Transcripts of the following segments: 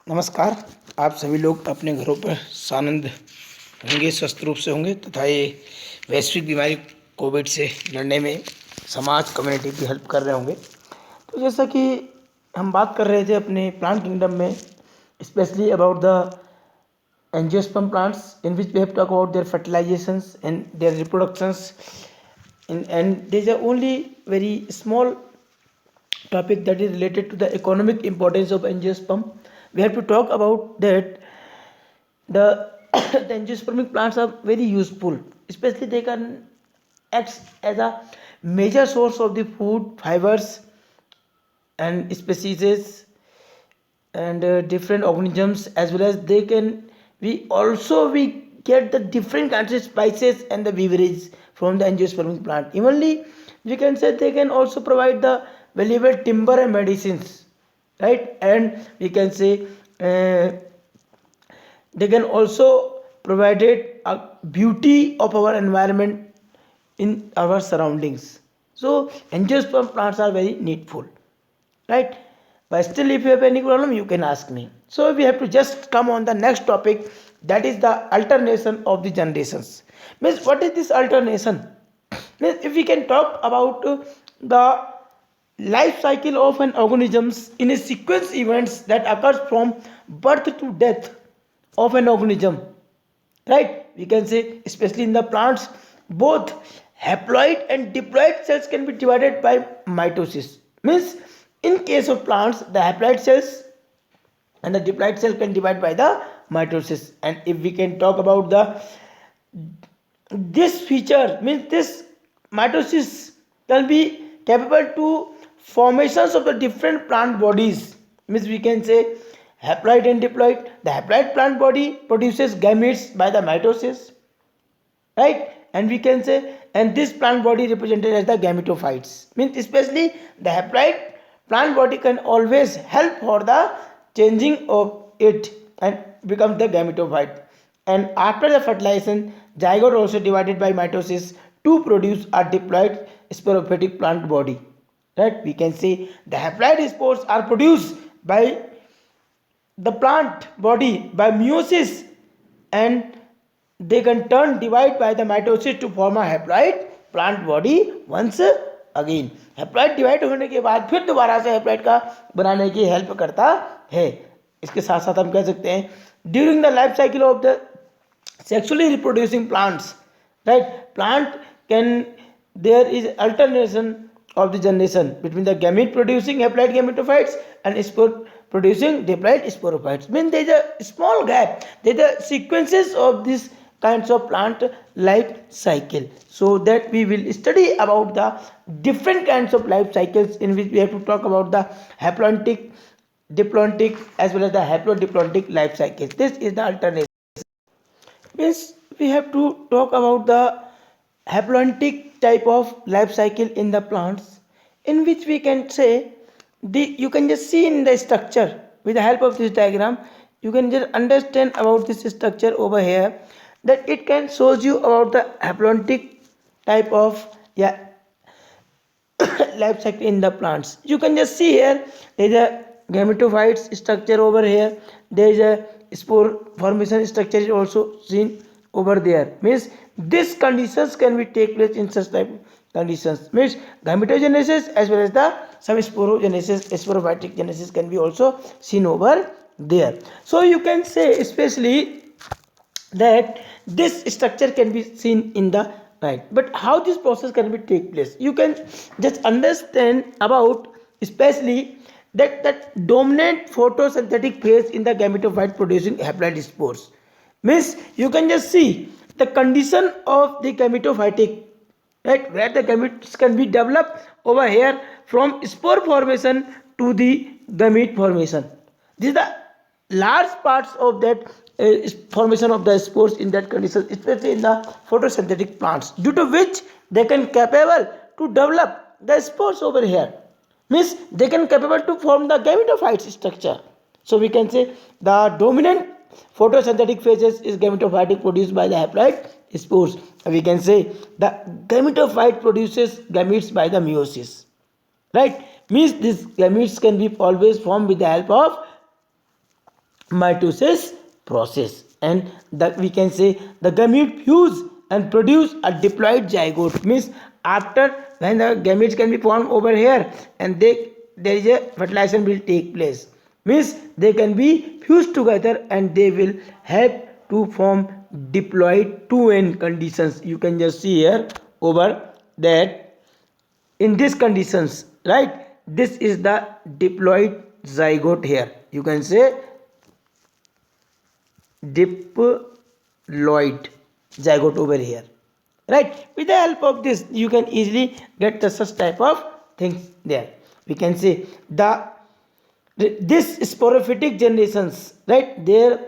नमस्कार। आप सभी लोग अपने घरों पर सानंद होंगे, स्वस्थ रूप से होंगे तथा ये वैश्विक बीमारी कोविड से लड़ने में समाज कम्युनिटी की हेल्प कर रहे होंगे। तो जैसा कि हम बात कर रहे थे अपने प्लांट किंगडम में, specially about the angiosperm plants, in which we have talked about their fertilizations and their reproductions, and there's a only very small topic that is related to the economic importance of angiosperm. We have to talk about that the the angiospermic plants are very useful, especially they can act as a major source of the food fibers and species and different organisms, as well as they can we get the different kinds of spices and the beverages from the angiospermic plant. Evenly we can say they can also provide the valuable timber and medicines, right? And we can say they can also provide a beauty of our environment in our surroundings. So angiosperm plants are very needful, right? But still, if you have any problem, you can ask me. So we have to just come on the next topic, that is the alternation of the generations. Means what is this alternation? Means if we can talk about the life cycle of an organisms in a sequence events that occurs from birth to death of an organism, right? We can say especially in the plants, both haploid and diploid cells can be divided by mitosis. Means in case of plants, the haploid cells and the diploid cell can divide by the mitosis. And if we can talk about the this feature, means this mitosis can be capable to formations of the different plant bodies. Means we can say haploid and diploid. The haploid plant body produces gametes by the mitosis, right? And we can say, and this plant body represented as the gametophytes. Means especially the haploid plant body can always help for the changing of it and becomes the gametophyte. And after the fertilization, zygote also divided by mitosis to produce a diploid sporophytic plant body, right? We can say the haploid spores are produced by the plant body by meiosis, and they can turn divide by the mitosis to form a haploid plant body once again. Haploid divide होने के बाद फिर दोबारा से haploid का बनाने की help करता है. इसके साथ साथ हम कह सकते हैं during the life cycle of the sexually reproducing plants, right? Plant can there is alternation of the generation between the gamete producing haploid gametophytes and spore producing diploid sporophytes. Mean there is a small gap, there are sequences of these kinds of plant life cycle, so that we will study about the different kinds of life cycles, in which we have to talk about the haplontic, diplontic as well as the haplodiplontic life cycles. This is the alternation. Means we have to talk about the haplontic type of life cycle in the plants, in which we can say you can just see in the structure with the help of this diagram. You can just understand about this structure over here, that it can shows you about the haplontic type of life cycle in the plants. You can just see here there is a gametophytes structure over here, there is a spore formation structure is also seen over there. Means these conditions can be take place in such type of conditions. Means gametogenesis as well as the some sporogenesis, sporophytic genesis can be also seen over there. So you can say especially that this structure can be seen in the right. But how this process can be take place, you can just understand about especially that dominant photosynthetic phase in the gametophyte producing haploid spores. Means you can just see the condition of the gametophytic, right, where the gametes can be developed over here from spore formation to the gamete formation. These are the large parts of that formation of the spores in that condition, especially in the photosynthetic plants, due to which they can capable to develop the spores over here. Means they can capable to form the gametophyte structure. So we can say the dominant photosynthetic phases is gametophytic produced by the haploid spores. We can say the gametophyte produces gametes by the meiosis, right? Means these gametes can be always formed with the help of mitosis process, and we can say the gamete fuse and produce a diploid zygote. Means after when the gametes can be formed over here, and there is a fertilization will take place, means they can be fused together and they will help to form diploid 2n conditions. You can just see here over that in these conditions, right? This is the diploid zygote. Here you can say diploid zygote over here, right? With the help of this you can easily get the such type of things there. We can say this sporophytic generations, right? There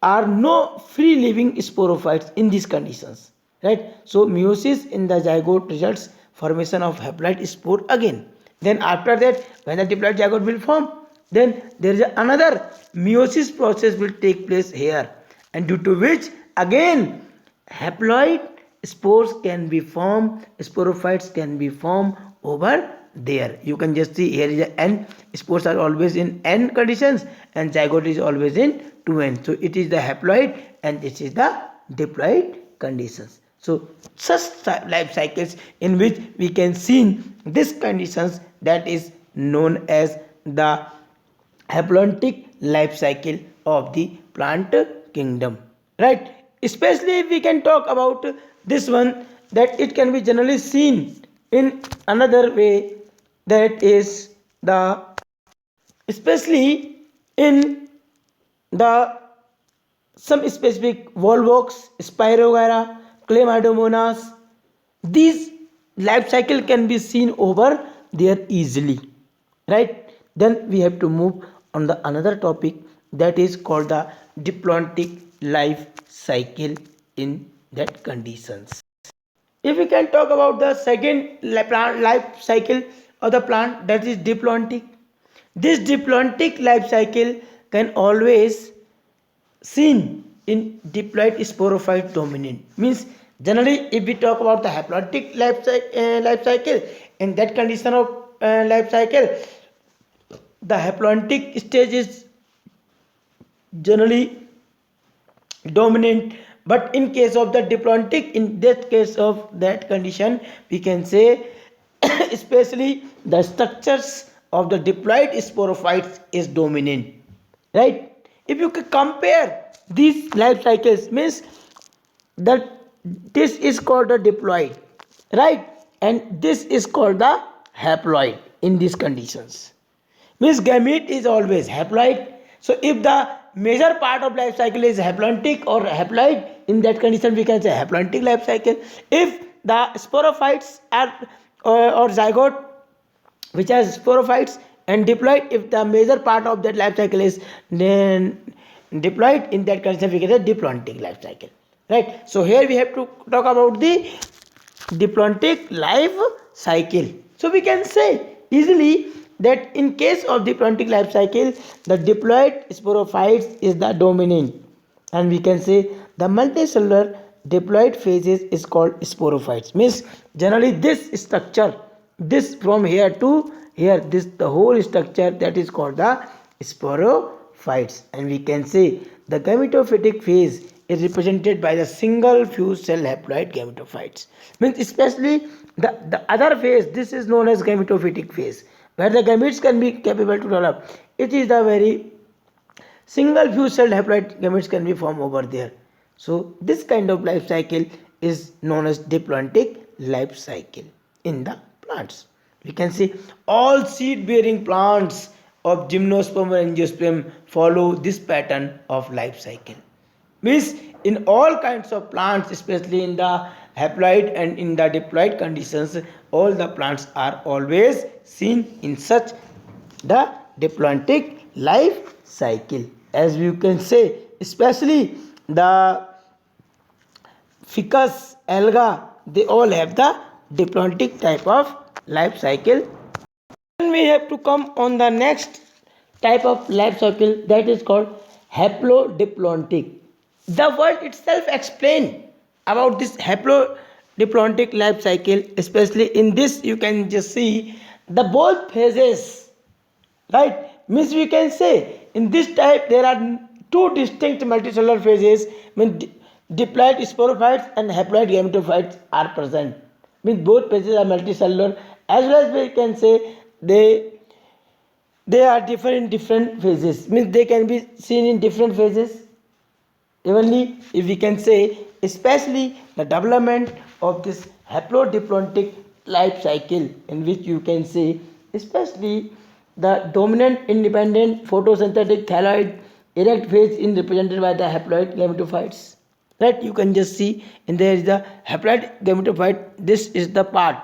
are no free living sporophytes in these conditions, right? So meiosis in the zygote results formation of haploid spore again. Then after that, when the diploid zygote will form, then there is another meiosis process will take place here, and due to which again haploid spores can be formed, sporophytes can be formed over there. You can just see here is a n, spores are always in n conditions and zygote is always in 2n. So it is the haploid and this is the diploid conditions. So such life cycles in which we can see these conditions, that is known as the haplontic life cycle of the plant kingdom, right? Especially if we can talk about this one, that it can be generally seen in another way, that is the especially in the some specific volvox, Spirogyra, Chlamydomonas. These life cycle can be seen over there easily, right? Then we have to move on the another topic, that is called the diplontic life cycle in that conditions. If we can talk about the second plant life cycle of the plant, that is diplontic. This diplontic life cycle can always seen in diploid sporophyte dominant. Means generally if we talk about the haplontic life cycle, in that condition of life cycle, the haplontic stage is generally dominant, but in case of the diplontic, in that case of that condition, we can say especially the structures of the diploid sporophytes is dominant, right? If you compare these life cycles, means that this is called the diploid, right? And this is called the haploid in these conditions. Means gamete is always haploid. So if the major part of life cycle is haplontic or haploid, in that condition we can say haplontic life cycle. If the sporophytes are or zygote which has sporophytes and diploid, if the major part of that life cycle is then diploid, in that condition we get a diplontic life cycle, right? So here we have to talk about the diplontic life cycle. So we can say easily that in case of diplontic life cycle, the diploid sporophytes is the dominant, and we can say the multicellular diploid phases is called sporophytes. Means generally this structure, this from here to here, this the whole structure, that is called the sporophytes. And we can say the gametophytic phase is represented by the single fused cell haploid gametophytes. Means especially the other phase, this is known as gametophytic phase, where the gametes can be capable to develop. It is the very single fused cell haploid gametes can be formed over there. So this kind of life cycle is known as diplontic life cycle in the plants. We can see all seed bearing plants of gymnosperm or angiosperm follow this pattern of life cycle. Means in all kinds of plants, especially in the haploid and in the diploid conditions, all the plants are always seen in such the diplontic life cycle. As you can say, especially the ficus, alga, they all have the diplontic type of life cycle. Then we have to come on the next type of life cycle, that is called haplodiplontic. The word itself explains about this haplodiplontic life cycle. Especially in this you can just see the both phases, right? Means we can say In this type, there are two distinct multicellular phases. Means diploid sporophytes and haploid gametophytes are present. Means both phases are multicellular, as well as we can say they are different in different phases. Means they can be seen in different phases. Evenly, if we can say, especially the development of this haplodiplontic life cycle, in which you can say, especially the dominant independent photosynthetic thyroid erect phase is represented by the haploid gametophytes. Right? You can just see, and there is the haploid gametophyte. This is the part,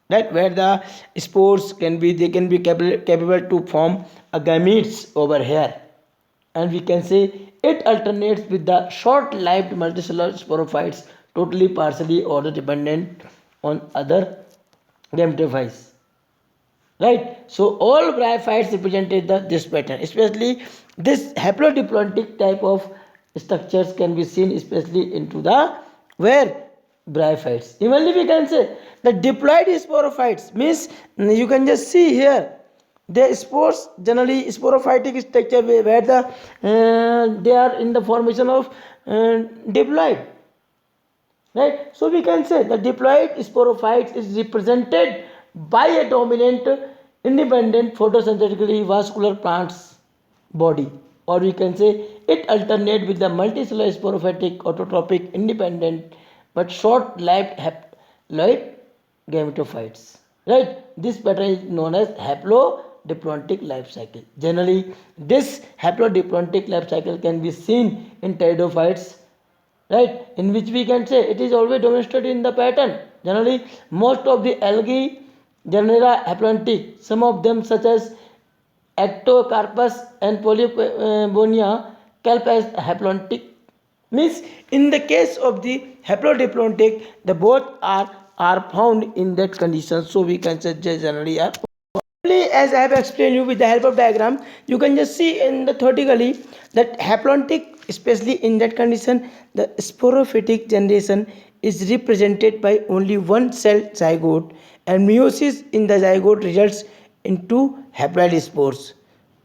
right, where the spores can be, they can be capable to form a gametes over here, and we can say it alternates with the short-lived multicellular sporophytes, totally, partially, or dependent on other gametophytes. Right? So all bryophytes represented this pattern, especially this haplodiplontic type of structures can be seen especially into the where bryophytes. Even if we can say the diploid sporophytes means, you can just see here the spores, generally sporophytic structure where they are in the formation of diploid. Right? So we can say the diploid sporophytes is represented by a dominant independent photosynthetically vascular plant's body, or we can say it alternate with the multicellular sporophytic autotrophic independent but short-lived haploid gametophytes. Right? This pattern is known as haplodiplontic life cycle. Generally, this haplodiplontic life cycle can be seen in pteridophytes, right, in which we can say it is always demonstrated in the pattern. Generally, most of the algae genera haplontic, some of them such as Ectocarpus and Polybonia kelp as haplontic. Means in the case of the haplodiplontic, the both are found in that condition. So we can say generally are. As I have explained you with the help of diagram, you can just see in the theoretically that haplontic, especially in that condition, the sporophytic generation is represented by only one cell zygote, and meiosis in the zygote results into haploid spores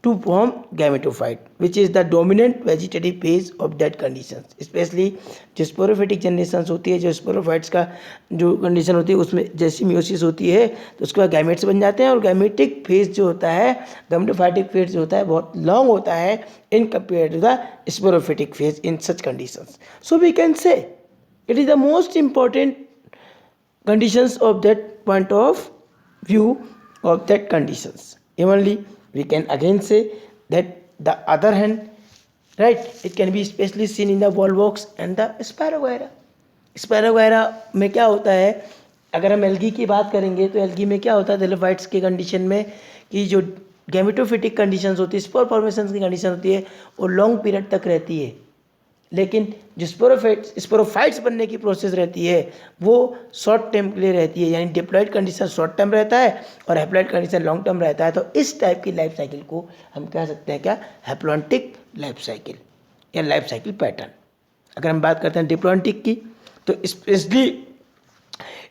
to form gametophyte, which is the dominant vegetative phase of that conditions. Specially जो sporophytic generation होती है, जो sporophytes का जो condition होती है, उसमें जैसी मियोसिस होती है तो उसके बाद गैमेट्स बन जाते हैं, और गैमेटिक फेज जो होता है, गैमेटोफाइटिक फेज जो होता है, बहुत लॉन्ग होता है in compare to the sporophytic phase in such conditions. So we can say it is the most important conditions of that point of view of that conditions. Evenly we can again say that the other hand, right, it can be especially seen in the volvox and the Spirogyra. Spirogyra में क्या होता है, अगर हम algae की बात करेंगे तो एल्गी में क्या होता है थैलेफाइट्स के कंडीशन में कि जो गैमेटोफिटिक कंडीशंस होती है, स्पोर फॉर्मेशन की कंडीशन होती है, वो लॉन्ग पीरियड तक रहती है, लेकिन जो स्पोरोफाइट्स बनने की प्रोसेस रहती है वो शॉर्ट टाइम के लिए रहती है, यानी डिप्लॉयड कंडीशन शॉर्ट टर्म रहता है और हैप्लॉयड कंडीशन लॉन्ग टर्म रहता है. तो इस टाइप की लाइफ साइकिल को हम कह सकते हैं क्या, हैप्लॉन्टिक लाइफ साइकिल या लाइफ साइकिल पैटर्न. अगर हम बात करते हैं डिप्लॉन्टिक की, तो specially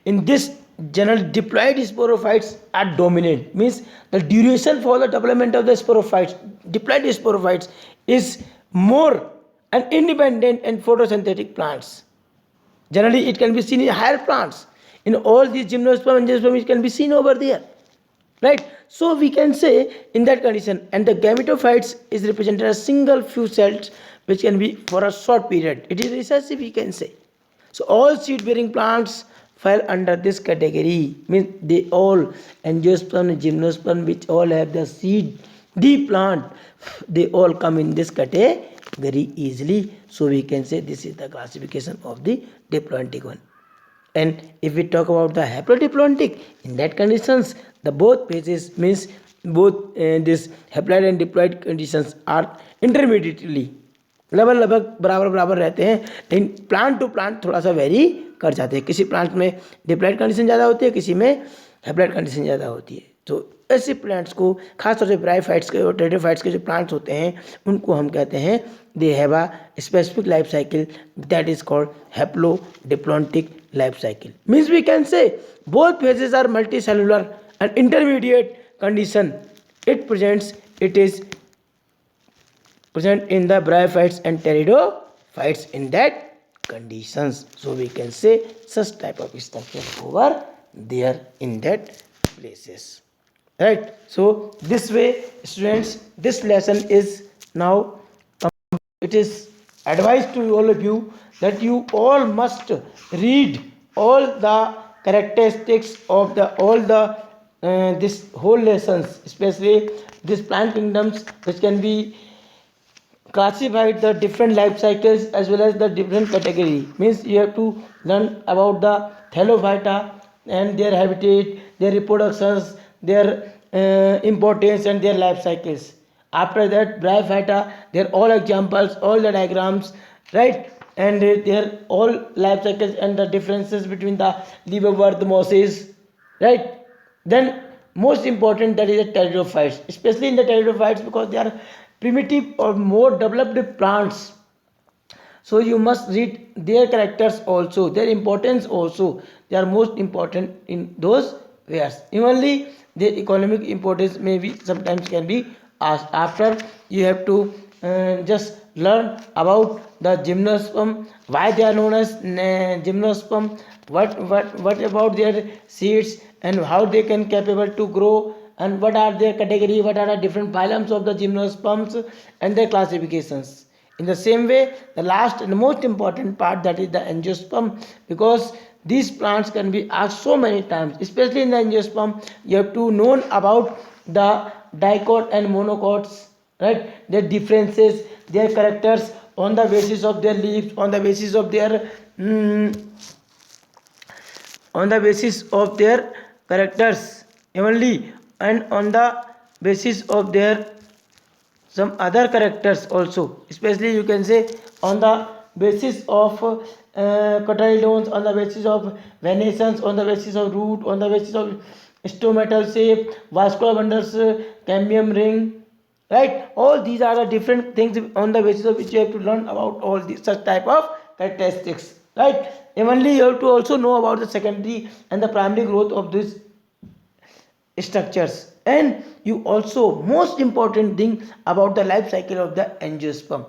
in this general diploid sporophytes are dominant, means the duration for the development of the sporophytes, diploid sporophytes is more and independent and photosynthetic plants. Generally it can be seen in higher plants. In all these gymnosperm and angiosperm it can be seen over there, right? So we can say in that condition, and the gametophytes is represented as single few cells which can be for a short period. It is recessive, we can say. So all seed bearing plants fell under this category, means they all angiosperm and gymnosperm which all have the seed, the plant, they all come in this category easily. So we can say this is the classification of the diplontic one. And if we talk about the haplodiplontic, in that conditions the both phases, means both this haploid and diploid conditions are intermediately लगभग बराबर बराबर रहते हैं, लेकिन plant to plant थोड़ा सा very कर जाते हैं. किसी प्लांट में डिप्लॉयड कंडीशन ज़्यादा होती है, किसी में हैप्लॉयड कंडीशन ज़्यादा होती है. तो ऐसे प्लांट्स को खासतौर से ब्रायोफाइट्स के और टेरिडोफाइट्स के जो प्लांट्स होते हैं उनको हम कहते हैं they have a specific life cycle that is called haplodiplontic life cycle. Means we can say both phases are multicellular and intermediate condition. It presents, it is present in the bryophytes and pteridophytes in that conditions. So we can say such type of structure over there in that places. Right. So this way, students, this lesson is now, it is advised to all of you that you all must read all the characteristics of the all the this whole lessons, especially this plant kingdoms, which can be classified the different life cycles as well as the different category. Means you have to learn about the thelophyta and their habitat, their reproductions, their importance and their life cycles. After that, bryophyta, their all examples, all the diagrams, right, and their all life cycles and the differences between the liverwort mosses, right. Then most important, that is the pteridophytes, especially in the pteridophytes, because they are primitive or more developed plants. So you must read their characters also, their importance also. They are most important in those ways. Evenly their economic importance maybe sometimes can be asked. After, you have to just learn about the gymnosperm, why they are known as gymnosperm, what about their seeds and how they can capable to grow, and what are their category, what are the different phylums of the gymnosperms and their classifications. In the same way, the last and most important part, that is the angiosperm, because these plants can be asked so many times, especially in the angiosperm. You have to know about the dicot and monocots, right? Their differences, their characters on the basis of their leaves, on the basis of their on the basis of their characters only, and on the basis of their some other characters also, especially you can say on the basis of cotyledons, on the basis of venations, on the basis of root, on the basis of stomatal shape, vascular bundles, cambium ring, right. All these are the different things on the basis of which you have to learn about all these such type of characteristics, right. Evenly, you have to also know about the secondary and the primary growth of these structures. And you also, most important thing about the life cycle of the angiosperm,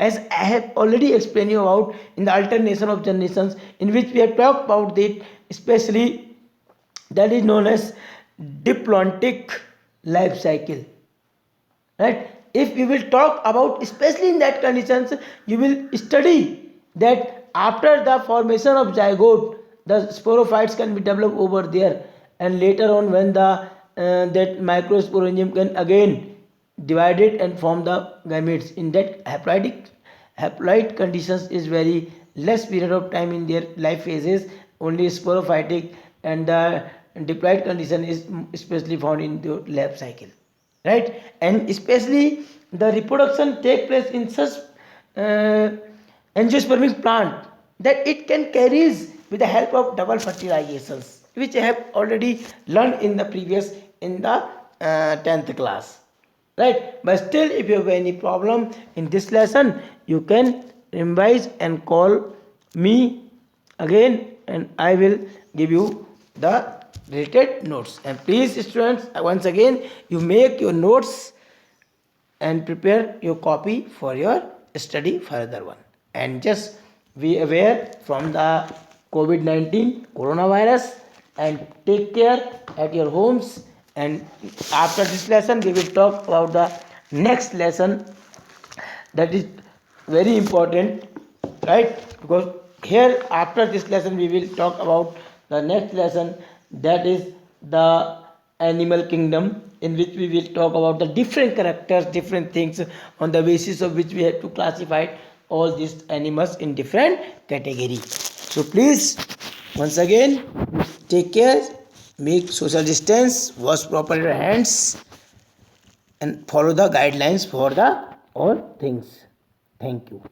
as I have already explained you about in the alternation of generations, in which we have talked about it, especially that is known as diplontic life cycle, right. If we will talk about, especially in that conditions, you will study that after the formation of zygote, the sporophytes can be developed over there, and later on when the that microsporangium can again divide it and form the gametes. In that haploid conditions is very less period of time in their life phases, only sporophytic, and the diploid condition is especially found in the life cycle, right. And especially the reproduction take place in such uh, angiospermic plant that it can carries with the help of double fertilizations, which I have already learned in the previous, in the 10th class, right. But still, if you have any problem in this lesson, you can revise and call me again, and I will give you the related notes. And please, students, once again, you make your notes and prepare your copy for your study further one. And just be aware from the COVID-19 coronavirus, and take care at your homes. And after this lesson, we will talk about the next lesson, that is very important, right. Because here, after this lesson, we will talk about the next lesson, that is the animal kingdom, in which we will talk about the different characters, different things, on the basis of which we have to classify all these animals in different category. So please, once again, take care, make social distance, wash properly your hands, and follow the guidelines for the all things. Thank you.